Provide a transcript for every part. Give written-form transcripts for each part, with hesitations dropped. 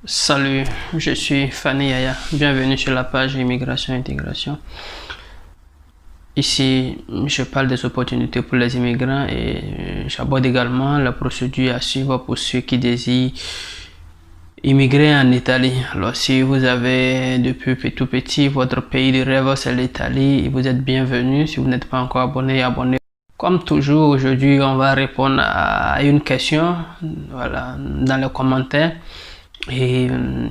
Salut, je suis Fanny Yaya. Bienvenue sur la page Immigration et Intégration. Ici, je parle des opportunités pour les immigrants et j'aborde également la procédure à suivre pour ceux qui désirent immigrer en Italie. Alors, si vous avez depuis tout petit, votre pays de rêve c'est l'Italie, vous êtes bienvenue. Si vous n'êtes pas encore abonné, abonnez-vous. Comme toujours, aujourd'hui, on va répondre à une question, voilà, dans les commentaires. Et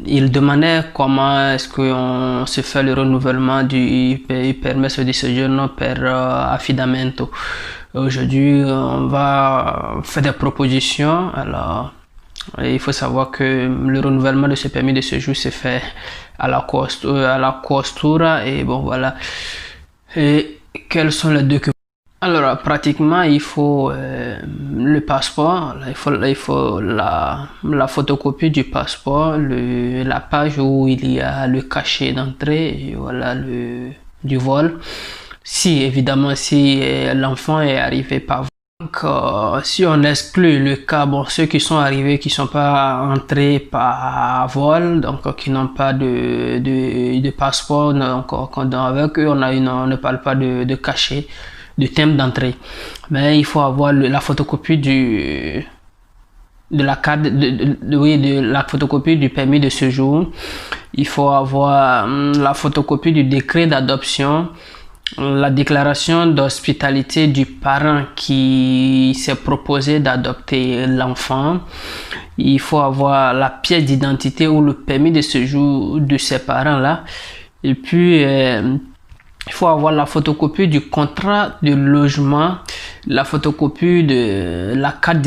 il demandait comment est-ce qu'on se fait le renouvellement du permesso di soggiorno per affidamento. Aujourd'hui, on va faire des propositions. Alors, il faut savoir que le renouvellement de ce permis de séjour se fait à la costura et bon voilà. Et quels sont les documents? Alors, pratiquement, il faut le passeport, il faut la photocopie du passeport, la page où il y a le cachet d'entrée, voilà, du vol. Si, évidemment, si l'enfant est arrivé par vol. Donc, si on exclut le cas, bon, ceux qui sont arrivés, qui ne sont pas entrés par vol, donc qui n'ont pas de passeport, donc avec eux, on ne parle pas de cachet, de thème d'entrée, mais il faut avoir la photocopie de la carte de la photocopie du permis de séjour. Il faut avoir la photocopie du décret d'adoption, la déclaration d'hospitalité du parent qui s'est proposé d'adopter l'enfant. Il faut avoir la pièce d'identité ou le permis de séjour de ces parents là, et puis il faut avoir la photocopie du contrat de logement, la photocopie de la carte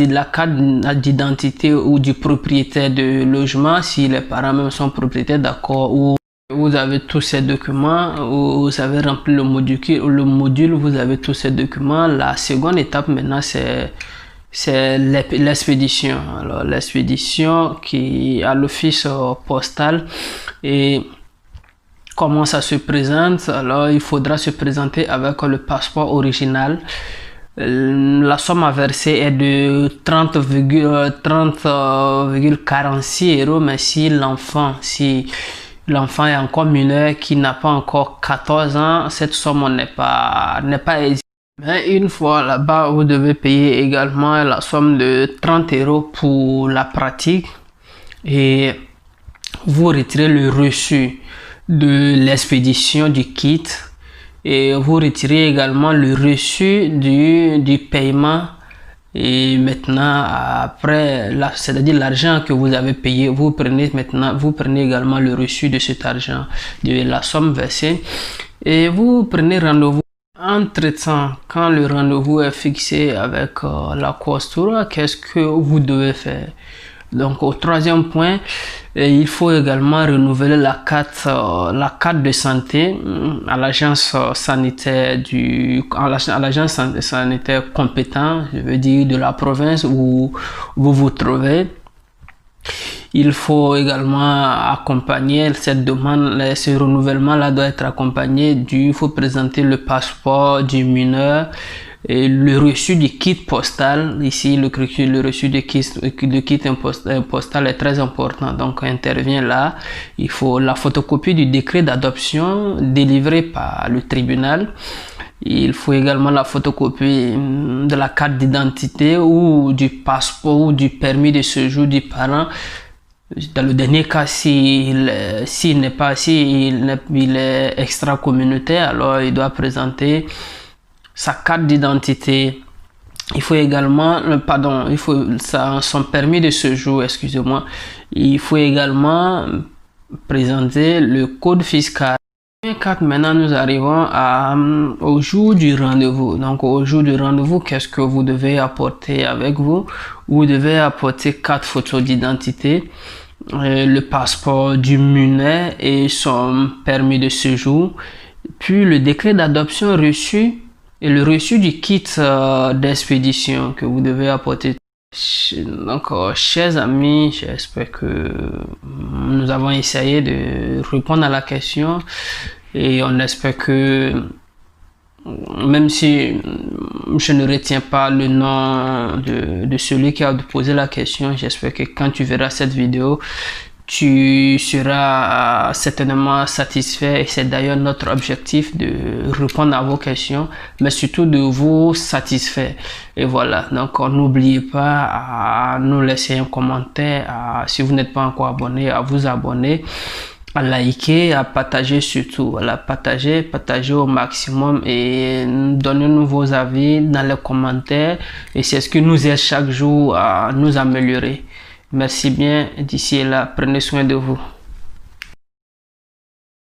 d'identité ou du propriétaire de logement, si les parents même sont propriétaires, d'accord, ou vous avez tous ces documents, ou vous avez rempli le module, vous avez tous ces documents. La seconde étape maintenant, c'est l'expédition. Alors l'expédition qui à l'office postal. Et comment ça se présente? Alors, il faudra se présenter avec le passeport original. La somme à verser est de 30,46 €, mais si l'enfant est encore mineur, qui n'a pas encore 14 ans, cette somme n'est pas exigée. Mais une fois là-bas, vous devez payer également la somme de 30 € pour la pratique et vous retirez le reçu de l'expédition du kit et vous retirez également le reçu du paiement. Et maintenant, après, c'est-à-dire l'argent que vous avez payé, vous prenez également le reçu de cet argent, de la somme versée, et vous prenez rendez-vous. Entre-temps, quand le rendez-vous est fixé avec la questura, qu'est-ce que vous devez faire? Donc, au troisième point, il faut également renouveler la carte de santé à l'agence sanitaire sanitaire compétent, je veux dire de la province où vous vous trouvez. Il faut également accompagner cette demande, ce renouvellement-là doit être accompagné il faut présenter le passeport du mineur et le reçu du kit postal. Ici, le reçu du kit postal est très important, donc intervient là. Il faut la photocopie du décret d'adoption délivré par le tribunal. Il faut également la photocopie de la carte d'identité ou du passeport ou du permis de séjour du parent. Dans le dernier cas, s'il est extra-communautaire, alors il doit présenter sa carte d'identité. Il faut également, son permis de séjour, excusez-moi. Il faut également présenter le code fiscal. Maintenant, nous arrivons au jour du rendez-vous. Donc, au jour du rendez-vous, qu'est-ce que vous devez apporter avec vous? Vous devez apporter 4 photos d'identité, le passeport du mineur et son permis de séjour, puis le décret d'adoption reçu et le reçu du kit d'expédition que vous devez apporter. Donc, chers amis, j'espère que nous avons essayé de répondre à la question et on espère que, même si je ne retiens pas le nom de celui qui a posé la question, j'espère que quand tu verras cette vidéo, tu seras certainement satisfait, et c'est d'ailleurs notre objectif de répondre à vos questions, mais surtout de vous satisfaire. Et voilà, donc n'oubliez pas à nous laisser un commentaire, si vous n'êtes pas encore abonné, à vous abonner, à liker, à partager surtout, à partager au maximum et donnez-nous vos avis dans les commentaires, et c'est ce qui nous aide chaque jour à nous améliorer. Merci bien, d'ici là, prenez soin de vous.